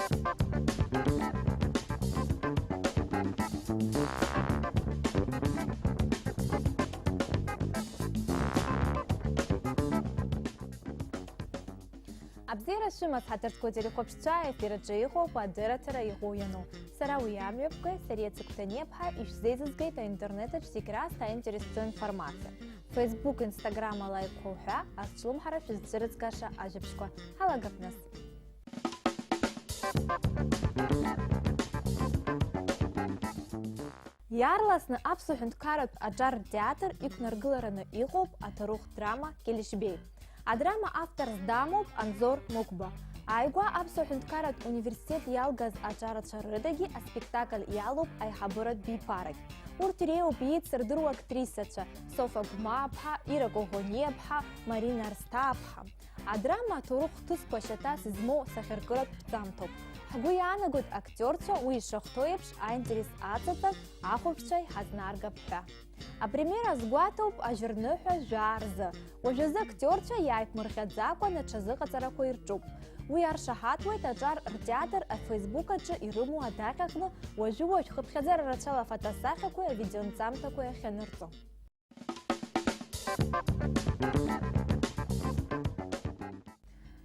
Абзира шимас хатыртко телехопшча эфираджи ихо падыратыра ихо яну. Сара уямлепкой, сарецик танепха, иш зейзызгай та интернета чсикрас та интересную информацию. Facebook, Instagram лайк хоха, асчлум хараш зцырыцкаша ажипшко. Халагапнас. Ярласны апсухент карат аджар театр икнаргылараны ихоп атарух драма келишбей. А драма автор сдамов Анзор Мукба. Айгуа апсухент карат университет ялгаз аджарат шарыдаги, а спектакль ялуп айхабурат бипарак. Уртиреу биит сырдыру актрисача Софа Гмапха, Ира Гогонепха, Марина Арстапха. А драма турух туспашата сизмо сахаркырат птамтоп. Хагуяна гуд актерча уишахтоепш айнтерес ацатак аховчай хазнаргапха. А примера сгуатоп ажирныха жарза. Ожаза актерча яйк мырхадзаква на чазыха царакуирчуп. Уяр шахатвайт аджар театр а фейсбукача и руму атакахну оживоч хыпхазар рачала фотосахакуя видеонцам такое хенерцо.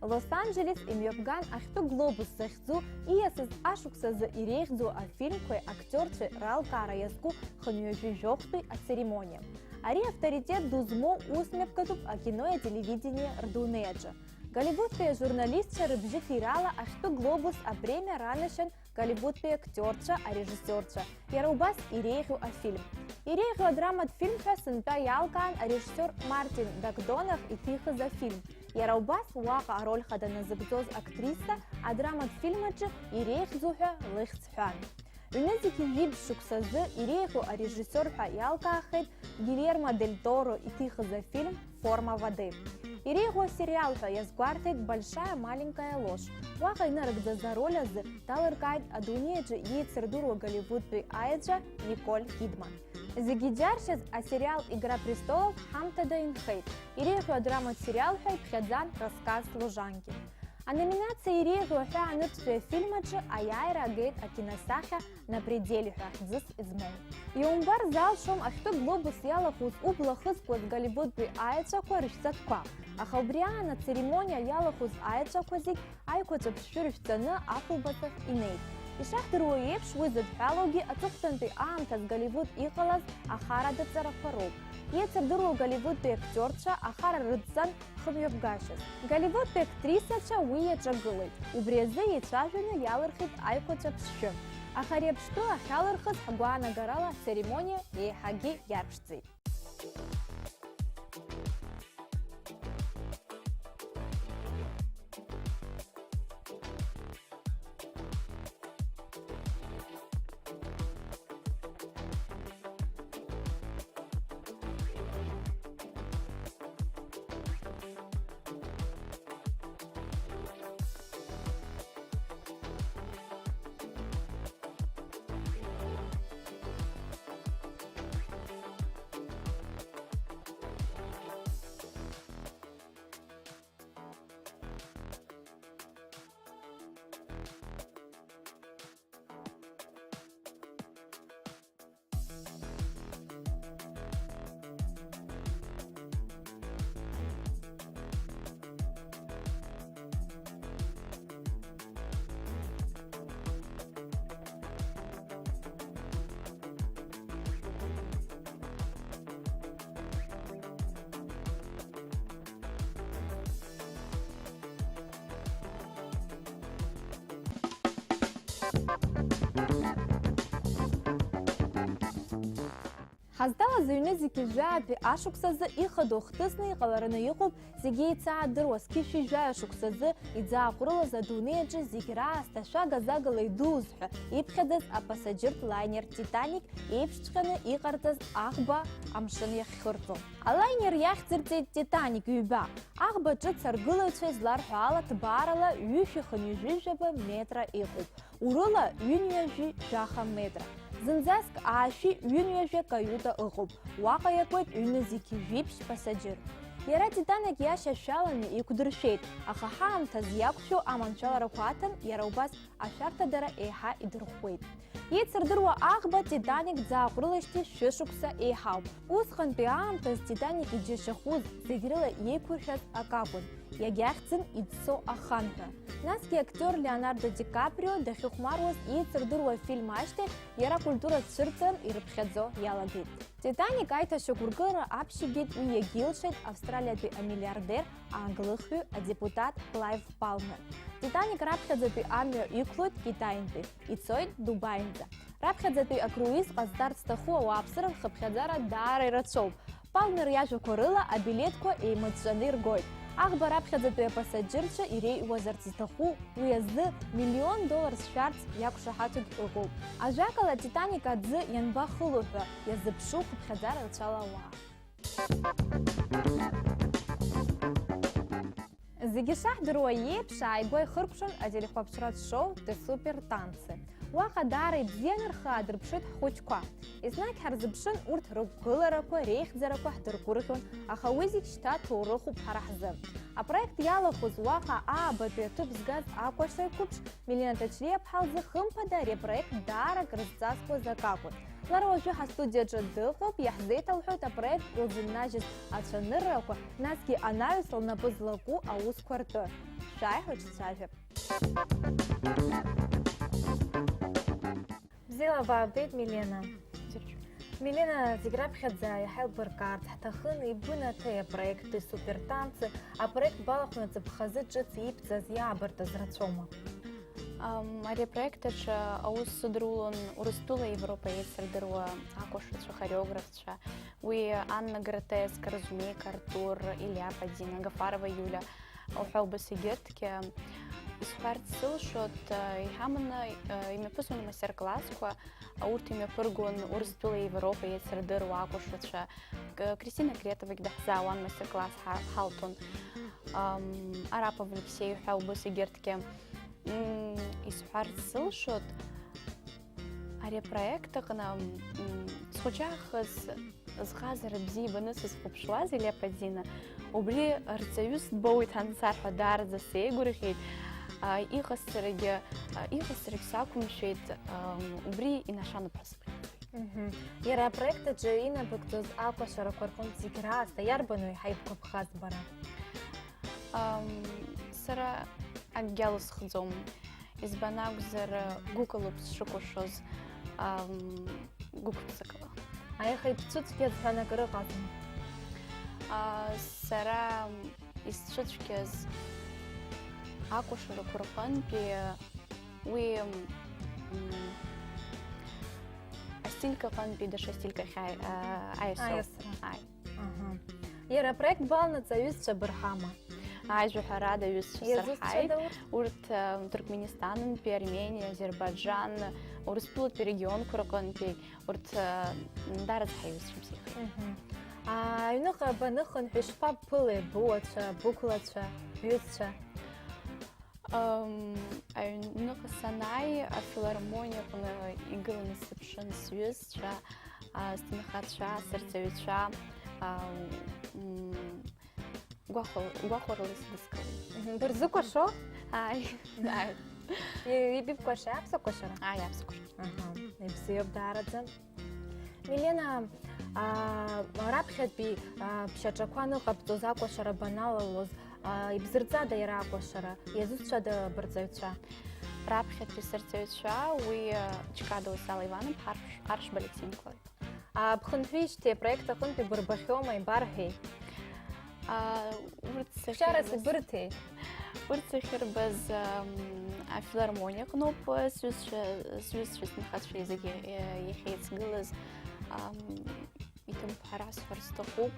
Лос-Анджелес имёбган ахту глобус сахзу и ясыз ашуксазы ирехзу а фильм кой актерче рал караяску ханюжи жохты а церемония. Ари авторитет дузмо усмепкатуп а кино и телевидение рдунеджа. Голливудская журналистча рыбжи фирала ахту глобус а премия ранешен голливудская актерча а режиссерча. Ярубас иреху а фильм. Иреху драмат фильм сынта ялкан а режиссер Мартин Дакдонов и тихо за фильм. Яраубас уаqa роль хадана забзоз актриса, а драмат фильмачы ирех зуха лыхцхан. Юнезики виб шуксазы иреху а режиссер ялка ахет Гильермо Дель Торо и тихо за фильм «Форма воды». Иреху сериал язгвартек «Большая маленькая ложь». Уаqa инарак за роль азы талыркайд адунеджи ейцердуру Голливудбы айджа Николь Кидман. Загиджаршез а сериал «Игра престолов» Хамтада Инхейт. Иреху драмат сериал Хайпхедзан «Рассказ служанки». А номинация Иреху аныртфе фильмачы Аяйра гейт а киносаха на пределе хахдзыс измон. И умбар зал шом ахту глобус ялахус ублахыз под Голливудбы айджа корышцатква. А хаубриана церемония ялахус айджа козик айкоца пшурышцаны афубасов инейт. Ишахтыру епш вызов халоги атуктанты аамтаз Голливуд иқалаз ахарада царафаров. Ецердыру Голливуд актерча ахара рыдзан хымёбгашыз. Голливуд актрисача уия джагылы. Убрезы ечажыны ялырхит айкоча пшым. Ахарепшту ахялырхыз хагуана гарала церемония и хаги ярпшцы. Хаздала за юнезики жаби ашуксазы ихаду хтысны қаларыны иқуп зигейца адырос киши жая шуксазы идза ақурыла за дунеджи зигира асташа газагалы дузхы ипхедыз а пассажирт лайнер Титаник ипшчқаны иқартыз ахба амшын яххырту. А лайнер яхцирти Титаник юба. Ахба чыт саргылычы злар хуала тбарала юши хынюжи метра иқуп. Урыла юньяжи жаха метра. Зынзаск аши юньяжи каюта иқуп. Уақа яквет юнезики випш пассажир. Иара Титаник иашьашәаланы иқәдыршәеит, аха ҳаамҭаз иақәшәо аманшәаларақәа аҭан, иара убас ашәарҭадара еиҳа идырӷәӷәеит. Еицырдыруа аӷба Титаник ӡааҟәрылашьҭи шәышықәса еиҳауп. Усҟантәи аамҭаз Титаник иџьашьахәыз, зегь рыла иеиқәыршәаз акакәын, иагьахьӡын иӡсо аханҳәа. Насгьы актиор Леонардо Ди Каприо дахьыхәмаруаз еицырдыруа афильм ашьҭахь иара акультура цәырҵран ирыԥхьаӡо иалагеит. Титаник аиҭашьақәыргылара аԥшьигеит уи иагьилшеит Австралиатәи амиллиардер, аанглыхҩы, адепутат Клайв Палмер. Титаник раԥхьаӡатәи амҩа иқәлоит Китаинтәи, ицоит Дубаинӡа. Раԥхьаӡатәи акруиз ҟазҵарц зҭаху ауааԥсыра рхыԥхьаӡара даара ирацәоуп. Палмер иажәақәа рыла абилеҭқәа еимыҵәҵәаны иргоит. Аӷба раԥхьаӡатәи апасаџьырцәа иреиуазарц зҭаху уи азы $1,000,000 шәарц иақәшаҳаҭугь ыҟоуп. Ажәакала Титаник аӡы ианбахыло ҳәа иазыԥшу хыԥхьаӡара рцәала ауаа. Зегьы шаҳдыруа еиԥш ааигәа ихыркәшан ателехәаԥшратә шоу Те супер танцы. Уаҟа даара ибзианы рхаадырԥшит ҳхәыҷқәа. Еснагь ҳарзыԥшын урҭ рықәгыларақәа, реихьӡарақәа ҳдыргәырӷьон, аха уи зегь шьҭа ҭоурыхуп ҳара ҳзы. Апроект иалахәыз уаҟа аабатәи аҭыԥ згаз акәашаҩ қәыԥш Милена Ҭаҷриаԥҳа лзы хымԥада ари апроект даарак рызҵазкуаз акакәын. Лара уажәы ҳастудиаҿы дыҟоуп, иаҳзеиҭалҳәоит апроект илзыннажьыз ацәаныррақәа, насгьы анаҩс лнапы злаку аусқәа ртәы. Шәааиҳәа ҿцәажәап. Бзиала баабеит, Милена. Милена, зегь раԥхьаӡа иҳаилбыркаарц ҳҭахын ибынаҭеи апроект Те супер танцы, апроект балахәны ҵыԥхазы ҿыц иибҵаз иаабартыз рацәоума? Ари апроект аҿы аус сыдырулон Урыстәыла Европа еицырдыруа акәашацәа, хореографцәа. Уи Анна Гратеск, Разумейка Артур, Илиа Падина, Гафарова Иулиа, уҳәа егьырҭгьы. Исҳәарц сылшот, иҳаманы имҩаԥысуан амастер-классқәа, урҭ имҩаԥыргон Урыстәыла Европа еицырдыруа акәашацәа. Кристина Кретовагь даҳзаауан мастер-класс ҳалҭон. Арапов Алексей уҳәа егьырҭгьы. Исҳәарц сылшот, ари апроект аҟны схәыҷаахыс зҟазара бзиа ибаны сызхәаԥшуаз Илиа Падина, убри рҵаҩыс дбоуит ҳансар ҳәа даараӡа сеигәырӷьеит. Иҟасҵарагьы сақәымшәеит, убри инашануԥҳасуеит. Иара апроект аҿы инабыгӡоз акәашарақәа рҟынтә зегь раасҭа иарбану еиҳа ибгәаԥхаз бара? Сара акгьы алысхӡом. Избан акәзар гәыкалоуп сшыкәашоз, гәықәццакыла. Аиха ибцәыцәгьаз ҳәа акыр ыҟазма? Сара исцәыцәгьаз акәашарақәа рҟынтәи уи астилька аҟынтәи даҽа стилькахь аиасра. Иара апроект балнаҵ аҩызцәа бырҳама? Аиҿаҳәарада аҩызцәа сырҳаит. Урҭ Туркменистантәи, Армениа, Азербайџан, Урыстәылатәи регионқәа рҟынтәи, урҭ даараӡа ҳаиҩызцәа бзиахеит. Аҩныҟа баныхынҳәы ишԥабԥылеи буацәа, бықәлацәа, бҩызцәа? Аҩныҟа санааи афилармониаҟны игыланы сыԥшын сҩызцәа, сҭынхацәа, сырҵаҩцәа, гәахәарыла сыдыскылеит. Бырзыкәашо? Аи. Ибикәаша аԥсакәашара? Аи, аԥсакәашара. Ибзиоуп даараӡа. Милена, раԥхьатәи ԥшьаҿақәа ныҟабҵоз акәашара баналалоз, ибзырҵада иара акәашара? Иазусҭцәада бырҵаҩцәа? Раԥхьатәи сырҵаҩцәа уи Чкадова Сала Ивановна, Аршба Алексей Николаевич. Бхынҳәижьҭеи апроект аҟынтәи бырбахьоума, ибарҳәеи? Шәарас ибырҭеи? Урҭ зыхьырбаз афилармониа аҟноуп сҩызцәа, сҭынхацәа зегьы иахьеицгылаз. Иҭынхо ҳара сҳәар сҭахуп,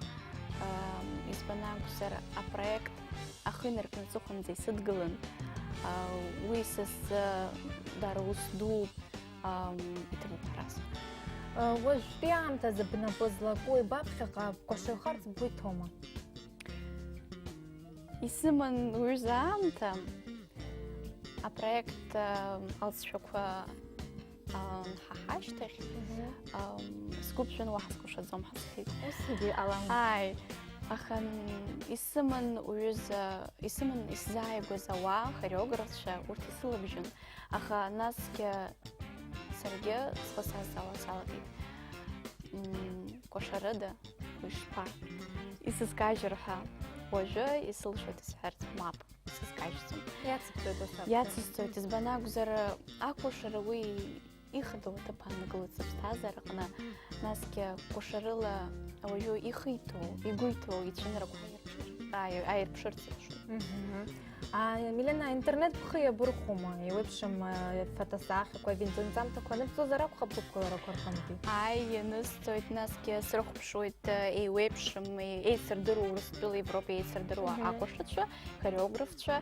избан акәзар апроект ахы инаркны аҵыхәанӡа исыдгылан. Уи сас дара ус дууп, иҭынхо ҳара сҳәар. Уажәтәи аамҭазы бнапы злаку ибаԥхьаҟа бкәашаҩхарц бгәы иҭоума? Исыман уажәы аамҭа апроект алҵшәақәа ҳашьҭахь сгәы ԥжәан уаҳа скәашаӡом ҳасҳәеит. Усгьы алам. Аи, Аха исыман исзааигәаз ауаа, хореографцәа, урҭ исылабжьон. Аха насгьы саргьы схы салагеит. Кәашарыда, ишԥа, исызкажьыр ҳәа. Уажәы исылшоит исҳәарц, мап, исызкажьӡом. Иацысҵоит, избан акәзар, акәашара уи ихадоу аҭыԥ аанагылоит сыԥсҭазаараҟны, насгьы кәашарыла ауаҩы ихиҭоу, игәы иҭоу ицәанырақәа аирԥшырц иахшоит. Милена, интернет бхы иабырхәома, еиуеиԥшым фотосахьақәа, видеонҵамҭақәа аныԥҵозар акәхап гәыԥкаларақәа рҟынтәи? Ианысҵоит, насгьы срыхәаԥшуеит еиуеиԥшым, еицырдыруа Урыстәыла, Европа еицырдыруа акәашацәа, хореографцәа,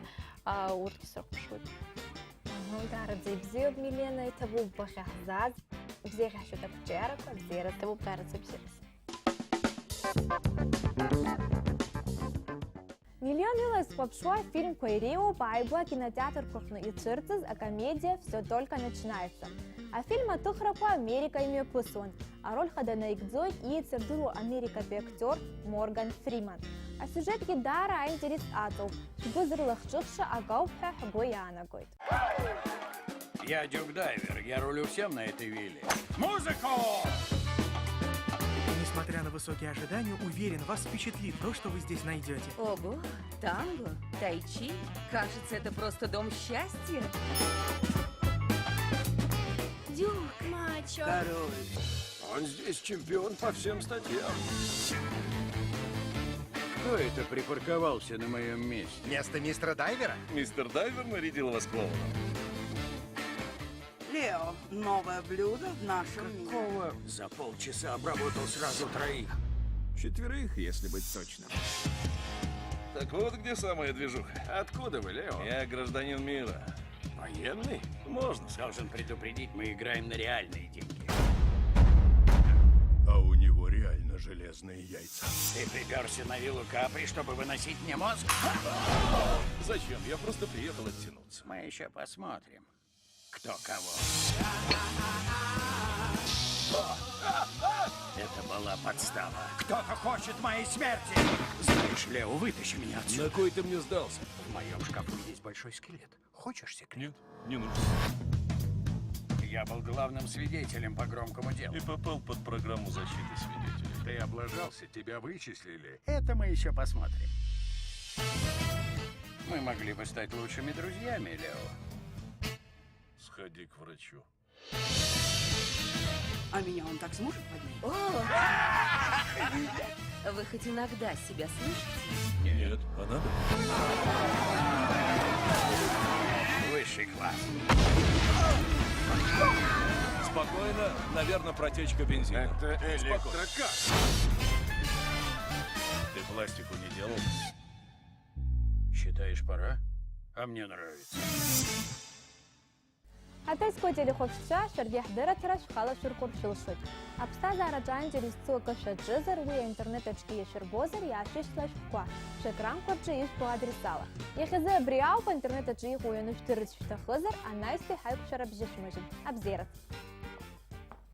урҭгьы срыхәаԥшуит. Дараӡа ибзиоуп, Милена, иҭабуп бахьаҳзааз, ибзеиӷьаҳшьоит ақәҿиарақәа, абзиара. Иҭабуп дараӡа бзиарас. Миллионила схәаԥшуа фильмқәа иреиуоуп ааигәа акинотеатрқәа рҟны ицәырҵыз акомедиа «Всё только начинается». Афильм аҭыхрақәа Америка имҩаԥысуан. Ароль хада наигӡоит иеицырдыруа Америкатәи актиор Морган Фриман. Асюжетгьы даара аинтерес аҵоуп. Шәгәы зырлахҿыхша ак ауп ҳәа ҳгәы иаанагоит. Я дюк-дайвер, я рулю всем на этой вилле. Музыку! Несмотря на высокие ожидания, уверен, вас впечатлит то, что вы здесь найдете. Ого, танго, тайчи. Кажется, это просто дом счастья. Дюк, мачо. Король. Он здесь чемпион по всем статьям. Кто это припарковался на моем месте? Место мистера Дайвера? Мистер Дайвер нарядил вас клоуном. Лео, новое блюдо в нашем меню. Какого? За полчаса обработал сразу 3. 4, если быть точным. Так вот где самая движуха. Откуда вы, Лео? Я гражданин мира. Военный? Можно. Должен предупредить, мы играем на реальные деньги. А у него реально железные яйца. Ты приперся на виллу Капри, чтобы выносить мне мозг? Зачем? Я просто приехал оттянуться. Мы еще посмотрим, кто кого. Это была подстава. Кто-то хочет моей смерти. Знаешь, Лео, вытащи меня отсюда. На кой ты мне сдался? В моем шкафу есть большой скелет. Хочешь секрет? Нет, не нужно. Я был главным свидетелем по громкому делу. И попал под программу защиты свидетелей. Ты облажался, тебя вычислили. Это мы еще посмотрим. Мы могли бы стать лучшими друзьями, Лео. Сходи к врачу. А меня он так сможет поднять? О! Вы хоть иногда себя слышите? Нет, а надо? Высший класс. Спокойно, наверное, протечка бензина. Это электрокар. Ты пластику не делал? Считаешь, пора? А мне нравится. Аҭаисқәа телехәаԥшцәа шәаргьы иаҳдырраҭара шәхала шәырхәаԥшылшоит. Аԥсҭазаараҿы аинтересӡоу акы шәаҿызар, уи аинтернет аҿгьы иашәырбозар, иаашәышьҭла шәҟәқәа шәекранқәа рҿы ишәтәу адресала. Иахьазы абри ауп, аинтернет аҿы иҟоу ианышәдырырц шәҭахызар, анаҩстәи ҳаиқәшәара бжьышәмыжьын. Абзеираз!